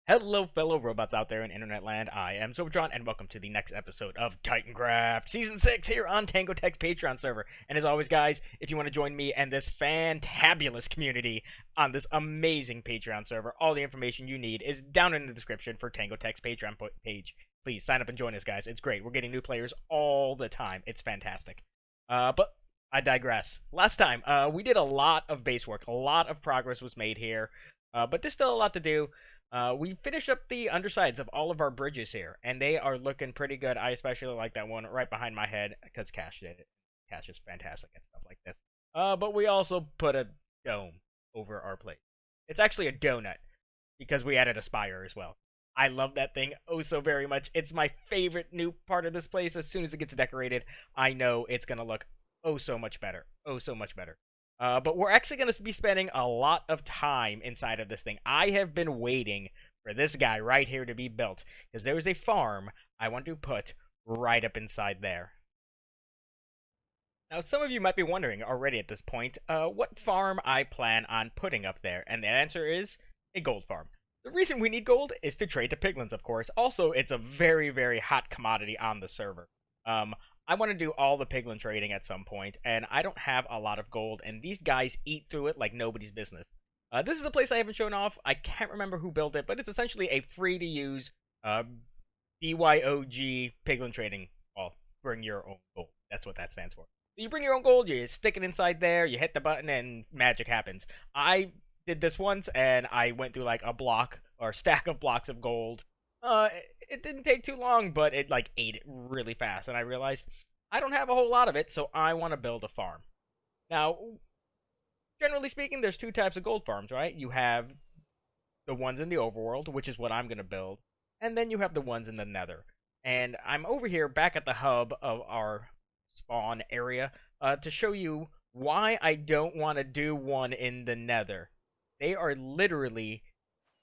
Hello, fellow robots out there in internet land. I am Silvertron, and welcome to the next episode of Titancraft Season 6 here on Tango Tech's Patreon server. And as always, guys, if you want to join me and this fantabulous community on this amazing Patreon server, all the information you need is down in the description for Tango Tech's Patreon page. Please sign up and join us, guys. It's great. We're getting new players all the time. It's fantastic. But I digress. Last time, we did a lot of base work. A lot of progress was made here. But there's still a lot to do. We finished up the undersides of all of our bridges here, and they are looking pretty good. I especially like that one right behind my head, because Cash did it. Cash is fantastic and stuff like this. But we also put a dome over our plate. It's actually a donut, because we added a spire as well. I love that thing oh so very much. It's my favorite new part of this place. As soon as it gets decorated, I know it's going to look oh so much better. Oh so much better. But we're actually going to be spending a lot of time inside of this thing. I have been waiting for this guy right here to be built, because there is a farm I want to put right up inside there. Now, some of you might be wondering already at this point, what farm I plan on putting up there, and the answer is a gold farm. The reason we need gold is to trade to piglins, of course. Also, it's a very, very hot commodity on the server. I want to do all the piglin trading at some point, and I don't have a lot of gold, and these guys eat through it like nobody's business. This is a place I haven't shown off. I can't remember who built it, but it's essentially a free-to-use BYOG piglin trading. Well, bring your own gold. That's what that stands for. You bring your own gold, you stick it inside there, you hit the button, and magic happens. I did this once, and I went through like a block or stack of blocks of gold. It didn't take too long, but it like ate it really fast, and I realized I don't have a whole lot of it, so I want to build a farm. Now, generally speaking, there's two types of gold farms, right? You have the ones in the overworld, which is what I'm going to build, and then you have the ones in the nether. And I'm over here back at the hub of our spawn area to show you why I don't want to do one in the nether. They are literally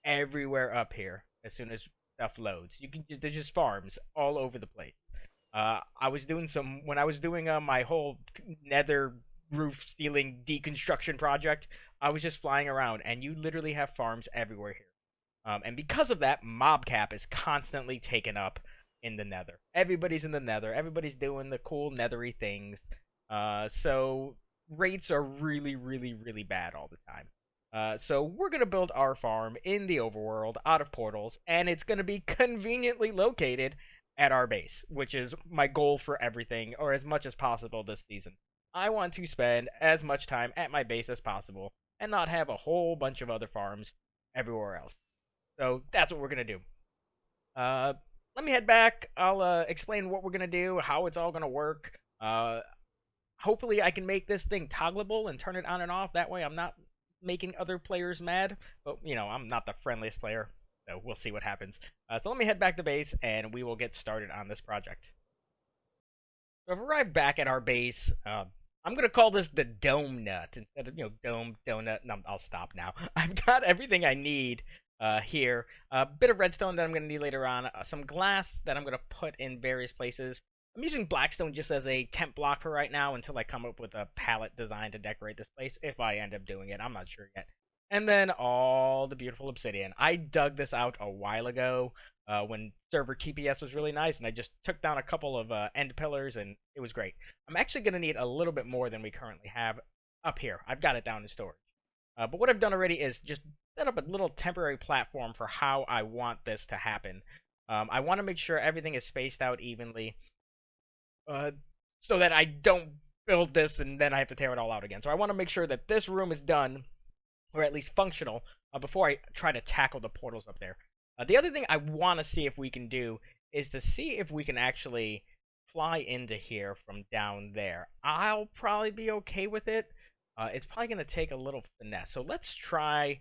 everywhere up here as soon as stuff loads. They're just farms all over the place. I was doing when I was doing my whole nether roof ceiling deconstruction project. I was just flying around, and you literally have farms everywhere here. And because of that, mob cap is constantly taken up in the nether. Everybody's in the nether. Everybody's doing the cool nethery things. So rates are really, really, really bad all the time. So we're going to build our farm in the overworld out of portals, and it's going to be conveniently located at our base, which is my goal for everything, or as much as possible this season. I want to spend as much time at my base as possible, and not have a whole bunch of other farms everywhere else. So that's what we're going to do. Let me head back. I'll explain what we're going to do, how it's all going to work. Hopefully I can make this thing toggleable and turn it on and off. That way I'm not making other players mad, but you know, I'm not the friendliest player, so we'll see what happens. So let me head back to base, and we will get started on this project. So I've arrived back at our base. I'm gonna call this the dome nut instead of dome donut. No, I'll stop now. I've got everything I need here. A bit of redstone that I'm gonna need later on. Some glass that I'm gonna put in various places. I'm using blackstone just as a temp block for right now until I come up with a palette design to decorate this place, if I end up doing it. I'm not sure yet. And then all the beautiful obsidian. I dug this out a while ago when server TPS was really nice, and I just took down a couple of end pillars, and it was great. I'm actually going to need a little bit more than we currently have up here. I've got it down in storage. But what I've done already is just set up a little temporary platform for how I want this to happen. I want to make sure everything is spaced out evenly. So that I don't build this and then I have to tear it all out again. So I want to make sure that this room is done, or at least functional, before I try to tackle the portals up there. The other thing I want to see if we can do is to see if we can actually fly into here from down there. I'll probably be okay with it. It's probably going to take a little finesse. So let's try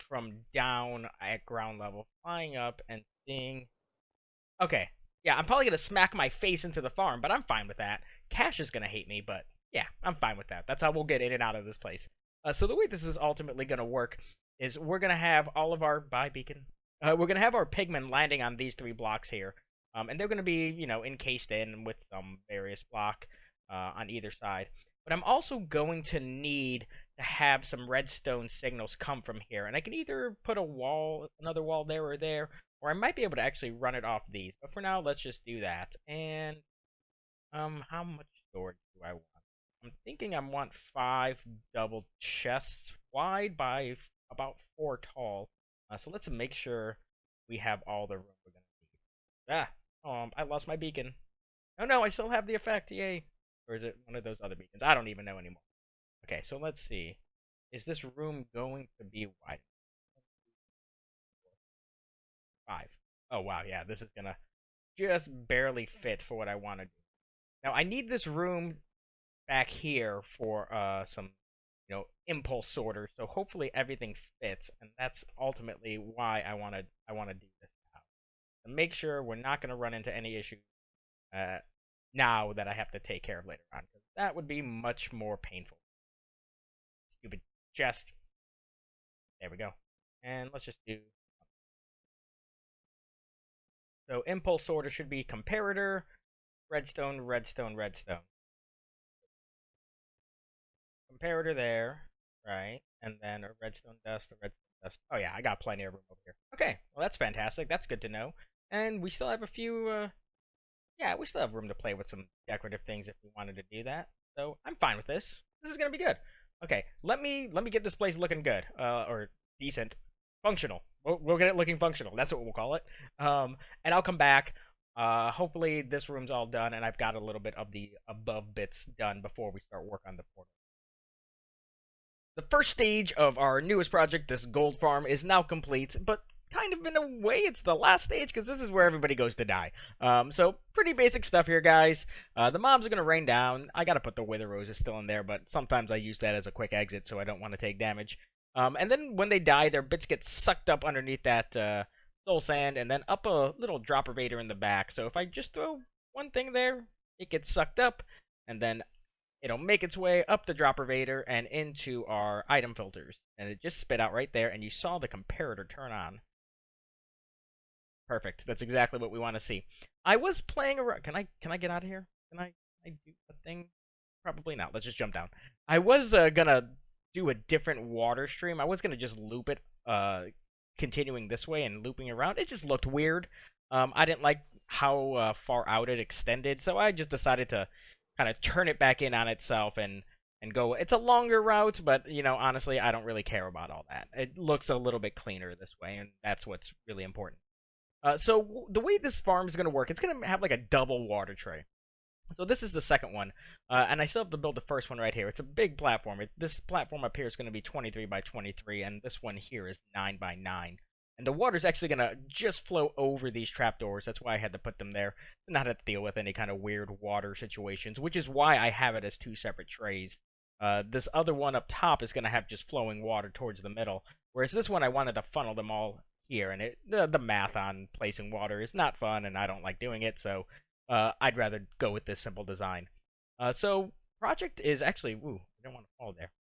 from down at ground level, flying up and seeing. Okay. Yeah, I'm probably going to smack my face into the farm, but I'm fine with that. Cash is going to hate me, but yeah, I'm fine with that. That's how we'll get in and out of this place. So the way this is ultimately going to work is we're going to have all of our... Bye, beacon. We're going to have our pigmen landing on these 3 blocks here. And they're going to be, encased in with some various block on either side. But I'm also going to need to have some redstone signals come from here. And I can either put a wall, another wall there or there, or I might be able to actually run it off these. But for now, let's just do that. And how much storage do I want? I'm thinking I want 5 double chests wide by about 4 tall. So let's make sure we have all the room we're gonna need. I lost my beacon. Oh no, I still have the effect. Yay! Or is it one of those other beacons? I don't even know anymore. Okay, so let's see. Is this room going to be wide? 5. Oh wow, yeah, this is gonna just barely fit for what I want to do. Now I need this room back here for some impulse sorter, so hopefully everything fits, and that's ultimately why I want to do this now. To make sure we're not going to run into any issues now that I have to take care of later on, because that would be much more painful. Stupid chest. There we go. And let's just do. So impulse sorter should be comparator, redstone, redstone, redstone. Comparator there, right? And then a redstone dust, a redstone dust. Oh yeah, I got plenty of room over here. Okay, well that's fantastic. That's good to know. And we still have a few, yeah, we still have room to play with some decorative things if we wanted to do that. So I'm fine with this. This is gonna be good. Okay, let me get this place looking good, or decent, functional. We'll get it looking functional. That's what we'll call it. And I'll come back. Hopefully this room's all done, and I've got a little bit of the above bits done before we start work on the portal. The first stage of our newest project, this gold farm, is now complete, but kind of in a way it's the last stage because this is where everybody goes to die. So pretty basic stuff here, guys. The mobs are going to rain down. I got to put the wither roses still in there, but sometimes I use that as a quick exit so I don't want to take damage. And then when they die, their bits get sucked up underneath that soul sand and then up a little dropper vader in the back. So if I just throw one thing there, it gets sucked up, and then it'll make its way up the dropper vader and into our item filters. And it just spit out right there, and you saw the comparator turn on. Perfect. That's exactly what we want to see. I was playing around. Can I get out of here? Can I do a thing? Probably not. Let's just jump down. I was gonna do a different water stream. I was gonna just loop it, continuing this way and looping around. It just looked weird. I didn't like how far out it extended, so I just decided to kind of turn it back in on itself and go. It's a longer route, but honestly, I don't really care about all that. It looks a little bit cleaner this way, and that's what's really important. So the way this farm is going to work, it's going to have like a double water tray. So this is the second one, and I still have to build the first one right here. It's a big platform. This platform up here is going to be 23 by 23, and this one here is 9 by 9. And the water's actually going to just flow over these trapdoors. That's why I had to put them there, to not have to deal with any kind of weird water situations, which is why I have it as 2 separate trays. This other one up top is going to have just flowing water towards the middle, whereas this one I wanted to funnel them all here, and the math on placing water is not fun, and I don't like doing it, so I'd rather go with this simple design. So project is actually, ooh, I don't want to fall there.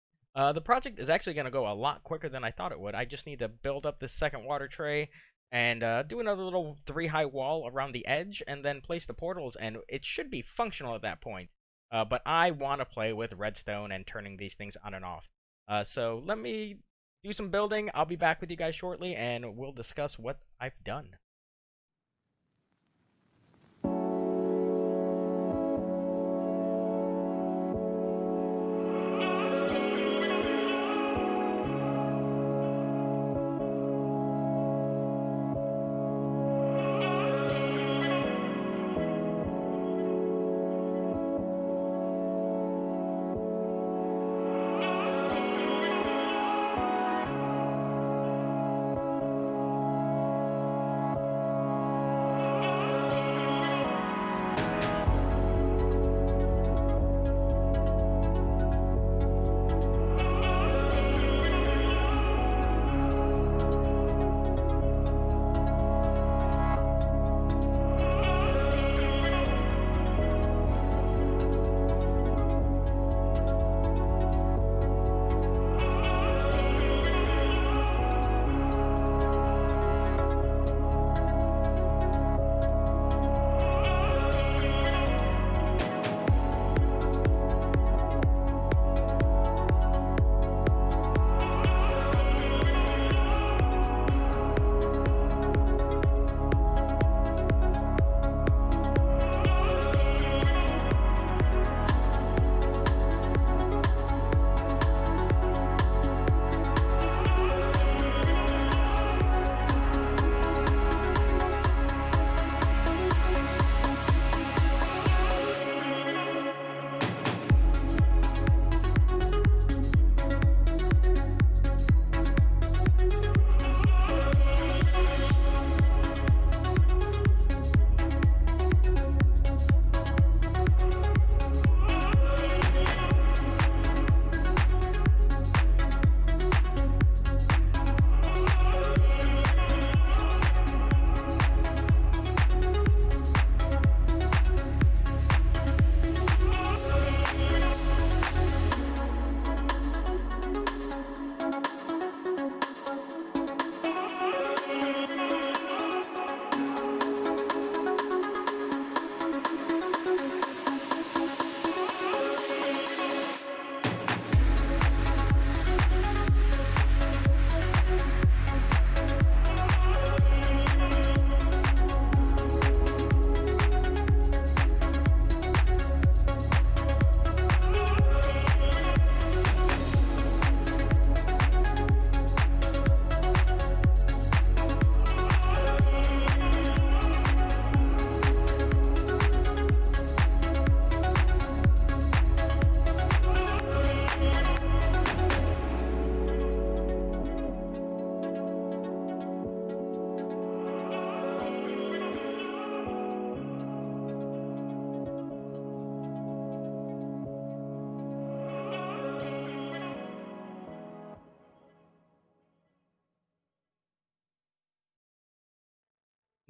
The project is actually going to go a lot quicker than I thought it would. I just need to build up this second water tray and do another little 3-high wall around the edge, and then place the portals, and it should be functional at that point. But I want to play with redstone and turning these things on and off. So let me do some building. I'll be back with you guys shortly, and we'll discuss what I've done.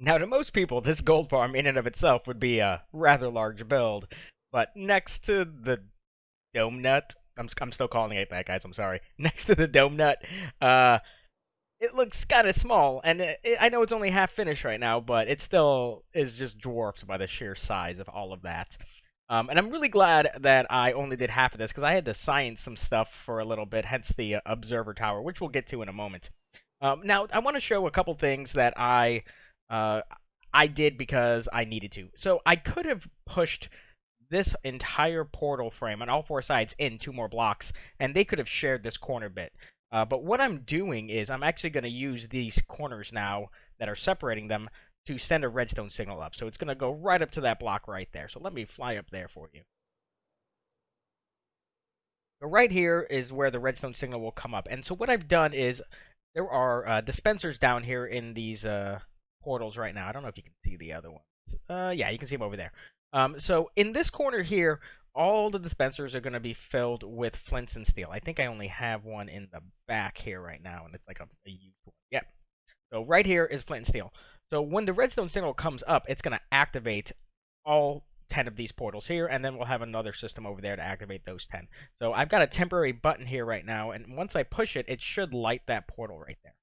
Now, to most people, this gold farm in and of itself would be a rather large build, but next to the dome nut, I'm still calling it that, guys. I'm sorry. Next to the dome nut, uh, it looks kind of small, and I know it's only half finished right now, but it still is just dwarfed by the sheer size of all of that. And I'm really glad that I only did half of this because I had to science some stuff for a little bit, hence the observer tower, which we'll get to in a moment. Now, I want to show a couple things that uh, I did because I needed to. So I could have pushed this entire portal frame on all four sides in two more blocks, and they could have shared this corner bit. But what I'm doing is I'm actually going to use these corners now that are separating them to send a redstone signal up. So it's going to go right up to that block right there. So let me fly up there for you. So right here is where the redstone signal will come up. And so what I've done is there are dispensers down here in these portals right now. I don't know if you can see the other ones. Yeah, you can see them over there. So in this corner here, all the dispensers are going to be filled with flints and steel. I think I only have one in the back here right now, and it's like a used one. Yep. So right here is flint and steel. So when the redstone signal comes up, it's going to activate all 10 of these portals here, and then we'll have another system over there to activate those 10. So I've got a temporary button here right now, and once I push it, it should light that portal right there.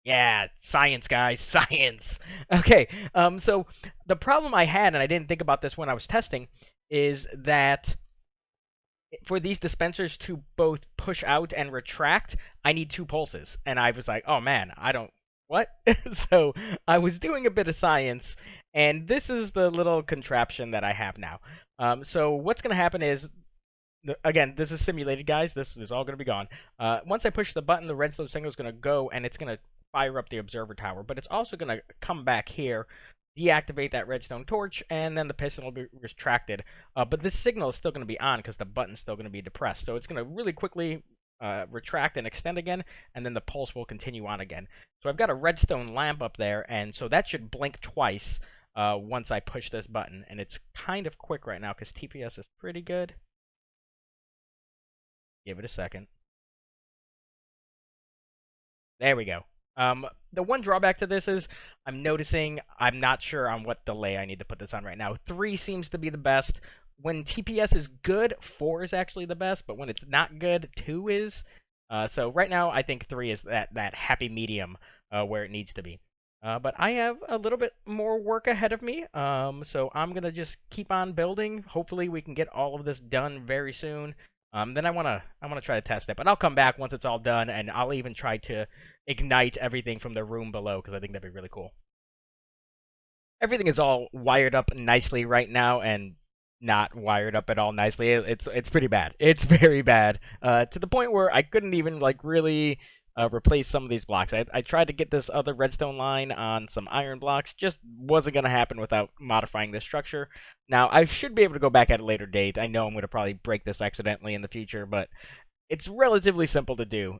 Yeah, science, guys, science. Okay, so the problem I had, and I didn't think about this when I was testing, is that for these dispensers to both push out and retract, I need two pulses. And I was like, oh man, I don't. What? So I was doing a bit of science, and this is the little contraption that I have now. So what's going to happen is, again, this is simulated, guys. This is all going to be gone. Once I push the button, the redstone signal is going to go, and it's going to fire up the observer tower. But it's also going to come back here, deactivate that redstone torch, and then the piston will be retracted. But this signal is still going to be on because the button's still going to be depressed. So it's going to really quickly retract and extend again, and then the pulse will continue on again. So I've got a redstone lamp up there, and so that should blink twice once I push this button. And it's kind of quick right now because TPS is pretty good. Give it a second. There we go. The one drawback to this is I'm noticing I'm not sure on what delay I need to put this on right now. 3 seems to be the best. When TPS is good, 4 is actually the best, but when it's not good, 2 is. So right now, I think 3 is that happy medium where it needs to be. But I have a little bit more work ahead of me, so I'm going to just keep on building. Hopefully we can get all of this done very soon. Then I wanna try to test it, but I'll come back once it's all done, and I'll even try to ignite everything from the room below because I think that'd be really cool. Everything is all wired up nicely right now, and not wired up at all nicely. It's pretty bad. It's very bad. To the point where I couldn't even like really replace some of these blocks. I tried to get this other redstone line on some iron blocks. Just wasn't going to happen without modifying this structure. Now, I should be able to go back at a later date. I know I'm going to probably break this accidentally in the future, but it's relatively simple to do.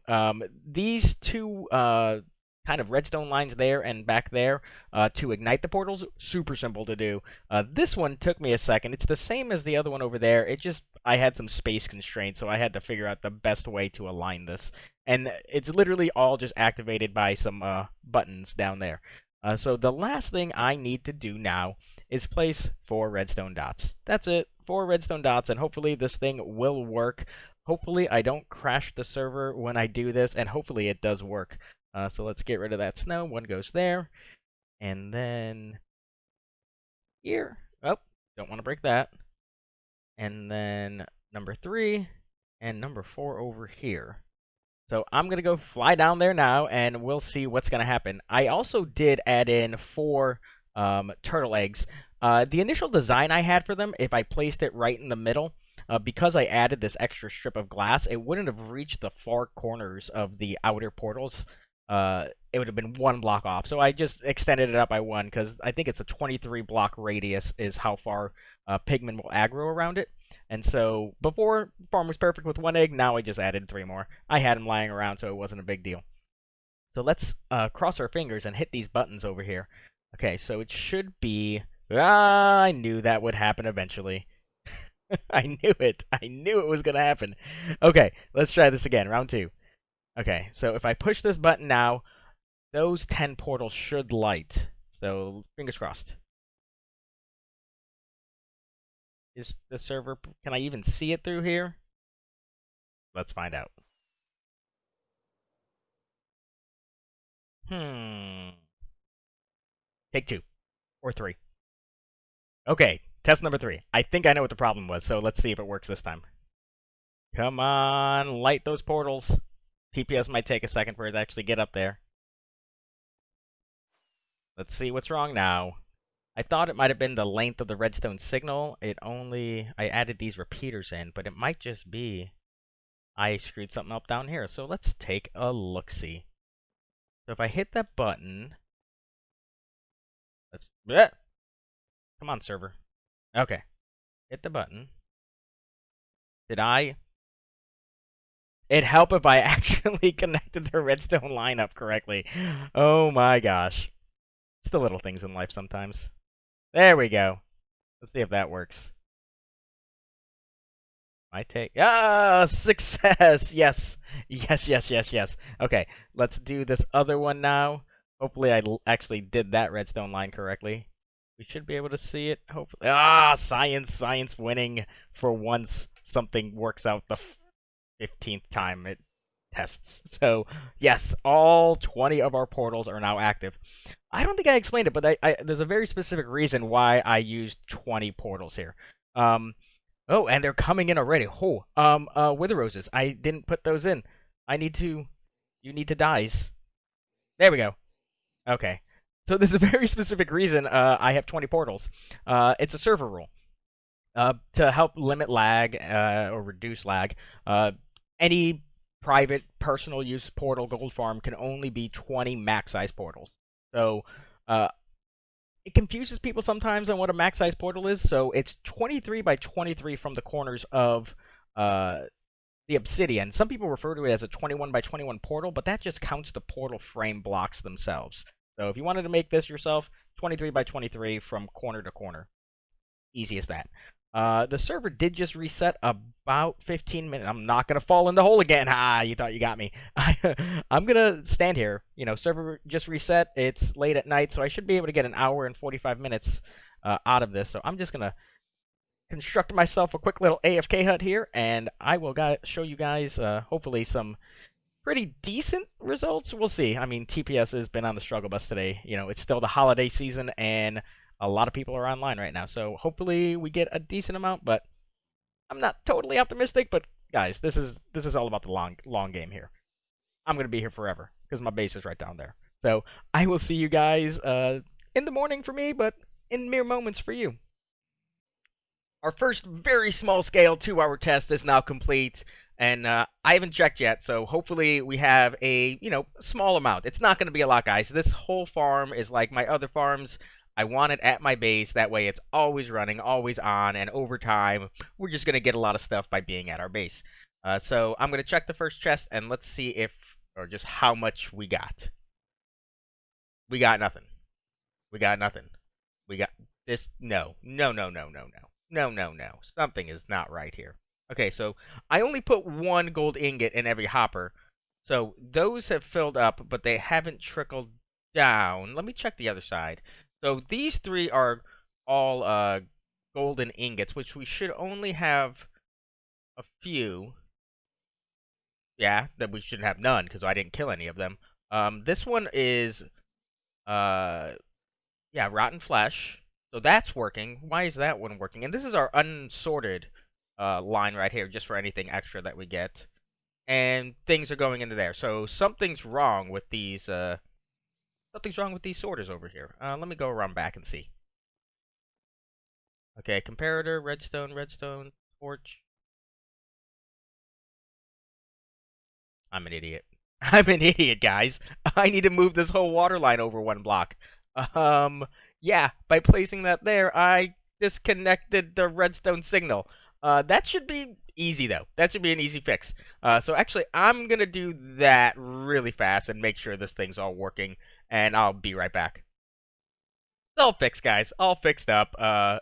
These two kind of redstone lines there and back there to ignite the portals, super simple to do. This one took me a second. It's the same as the other one over there. It just, I had some space constraints, so I had to figure out the best way to align this. And it's literally all just activated by some buttons down there. So the last thing I need to do now is place 4 redstone dots. That's it, 4 redstone dots, and hopefully this thing will work. Hopefully I don't crash the server when I do this, and hopefully it does work. So let's get rid of that snow. One goes there. And then here. Oh, don't want to break that. And then number 3 and number 4 over here. So I'm going to go fly down there now, and we'll see what's going to happen. I also did add in 4 turtle eggs. The initial design I had for them, if I placed it right in the middle, because I added this extra strip of glass, it wouldn't have reached the far corners of the outer portals. It would have been 1 block off. So I just extended it up by 1 because I think it's a 23 block radius is how far pigmen will aggro around it. And so before, farm was perfect with 1 egg. Now I just added 3 more. I had them lying around, so it wasn't a big deal. So let's cross our fingers and hit these buttons over here. Okay, so it should be... I knew that would happen eventually. I knew it. I knew it was going to happen. Okay, let's try this again. Round 2. Okay, so if I push this button now, those 10 portals should light. So, fingers crossed. Is the server... Can I even see it through here? Let's find out. Take 2. Or 3. Okay, test number 3. I think I know what the problem was, so let's see if it works this time. Come on, light those portals. TPS might take a second for it to actually get up there. Let's see what's wrong now. I thought it might have been the length of the redstone signal. I added these repeaters in, but it might just be I screwed something up down here. So let's take a look-see. So if I hit that button, come on, server. Okay, hit the button. It'd help if I actually connected the redstone line up correctly. Oh my gosh. It's the little things in life sometimes. There we go. Let's see if that works. Success! Yes! Yes. Okay, let's do this other one now. Hopefully I actually did that redstone line correctly. We should be able to see it, hopefully. Science winning. For once, something works out the 15th time it tests. So, yes, all 20 of our portals are now active. I don't think I explained it, but there's a very specific reason why I used 20 portals here. Oh, and they're coming in already. Wither roses. I didn't put those in. You need to dice. There we go. Okay. So there's a very specific reason I have 20 portals. It's a server rule. To help limit lag or reduce lag, any private personal use portal gold farm can only be 20 max size portals. So it confuses people sometimes on what a max size portal is. So it's 23 by 23 from the corners of the obsidian. Some people refer to it as a 21 by 21 portal, but that just counts the portal frame blocks themselves. So if you wanted to make this yourself, 23 by 23 from corner to corner. Easy as that. The server did just reset about 15 minutes. I'm not going to fall in the hole again. You thought you got me. I'm going to stand here. Server just reset. It's late at night, so I should be able to get an hour and 45 minutes out of this. So I'm just going to construct myself a quick little AFK hut here, and I will show you guys, hopefully, some pretty decent results. We'll see. I mean, TPS has been on the struggle bus today. It's still the holiday season, and a lot of people are online right now, so hopefully we get a decent amount, but I'm not totally optimistic. But guys, this is all about the long game here. I'm going to be here forever because my base is right down there. So I will see you guys in the morning for me, but in mere moments for you. Our first very small scale 2-hour test is now complete, and I haven't checked yet, so hopefully we have a, small amount. It's not going to be a lot, guys. This whole farm is like my other farms. I want it at my base. That way it's always running, always on, and over time, we're just going to get a lot of stuff by being at our base. So I'm going to check the first chest, and let's see or just how much we got. We got nothing. We got nothing. We got this. No. Something is not right here. Okay, so I only put 1 gold ingot in every hopper. So those have filled up, but they haven't trickled down. Let me check the other side. So these 3 are all golden ingots, which we should only have a few. Yeah, that we should have none because I didn't kill any of them. This one is, rotten flesh. So that's working. Why is that one working? And this is our unsorted line right here, just for anything extra that we get. And things are going into there. So something's wrong with these. Something's wrong with these sorters over here. Let me go around back and see. Okay, comparator, redstone, torch. I'm an idiot. I'm an idiot, guys. I need to move this whole water line over 1 block. Yeah, by placing that there, I disconnected the redstone signal. That should be easy, though. That should be an easy fix. So actually, I'm going to do that really fast and make sure this thing's all working, and I'll be right back. It's all fixed, guys. All fixed up.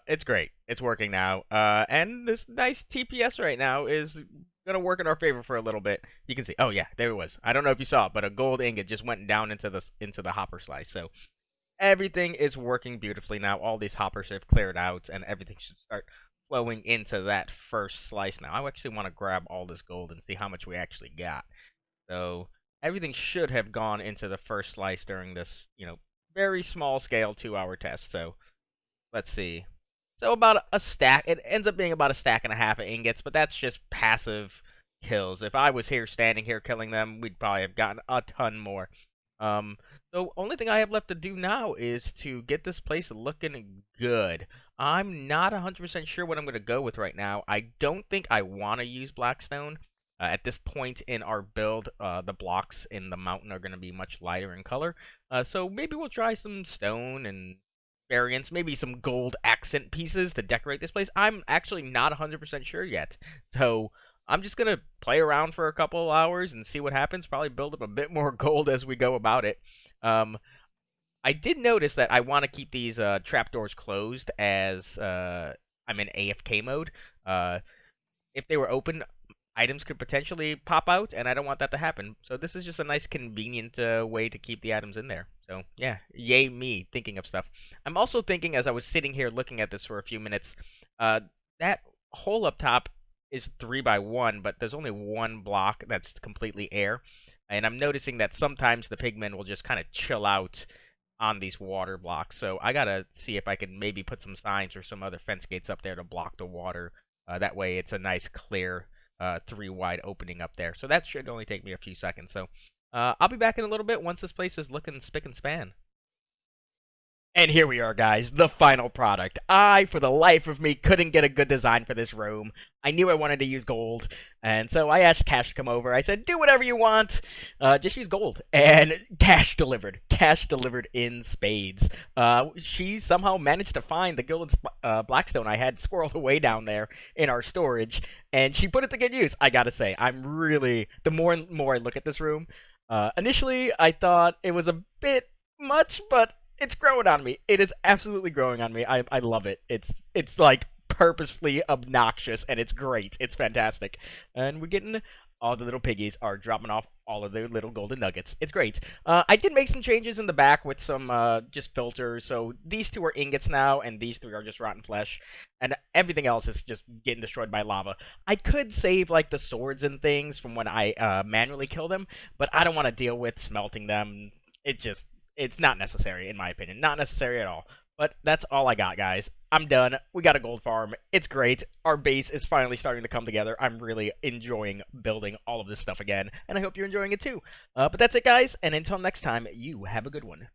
It's great. It's working now. And this nice TPS right now is gonna work in our favor for a little bit. You can see. Oh yeah, there it was. I don't know if you saw it, but a gold ingot just went down into the hopper slice. So everything is working beautifully now. All these hoppers have cleared out, and everything should start flowing into that first slice now. I actually want to grab all this gold and see how much we actually got. So everything should have gone into the first slice during this, very small scale 2-hour test. So let's see. So about a stack. It ends up being about a stack and a half of ingots, but that's just passive kills. If I was here standing here killing them, we'd probably have gotten a ton more. Um, the only thing I have left to do now is to get this place looking good. I'm not 100% sure what I'm going to go with right now. I don't think I want to use Blackstone. At this point in our build, the blocks in the mountain are going to be much lighter in color. So maybe we'll try some stone and variants, maybe some gold accent pieces to decorate this place. I'm actually not 100% sure yet. So I'm just going to play around for a couple of hours and see what happens. Probably build up a bit more gold as we go about it. I did notice that I want to keep these trapdoors closed as I'm in AFK mode. If they were open, items could potentially pop out, and I don't want that to happen. So this is just a nice, convenient way to keep the items in there. So yeah, yay me, thinking of stuff. I'm also thinking, as I was sitting here looking at this for a few minutes, that hole up top is 3x1, but there's only one block that's completely air. And I'm noticing that sometimes the pigmen will just kind of chill out on these water blocks. So I gotta see if I can maybe put some signs or some other fence gates up there to block the water. That way it's a nice clear 3 wide opening up there. So that should only take me a few seconds. So I'll be back in a little bit once this place is looking spick and span. And here we are, guys, the final product. I, for the life of me, couldn't get a good design for this room. I knew I wanted to use gold, and so I asked Cash to come over. I said, do whatever you want, just use gold. And Cash delivered. Cash delivered in spades. She somehow managed to find the gilded blackstone I had squirreled away down there in our storage, and she put it to good use. I gotta say, I'm really, the more and more I look at this room, initially I thought it was a bit much, but it's growing on me. It is absolutely growing on me. I love it. It's like purposely obnoxious, and it's great. It's fantastic. And we're getting all the little piggies are dropping off all of their little golden nuggets. It's great. I did make some changes in the back with some just filters. So these two are ingots now, and these three are just rotten flesh, and everything else is just getting destroyed by lava. I could save like the swords and things from when I manually kill them, but I don't want to deal with smelting them. It's not necessary, in my opinion. Not necessary at all. But that's all I got, guys. I'm done. We got a gold farm. It's great. Our base is finally starting to come together. I'm really enjoying building all of this stuff again, and I hope you're enjoying it too. But that's it, guys, and until next time, you have a good one.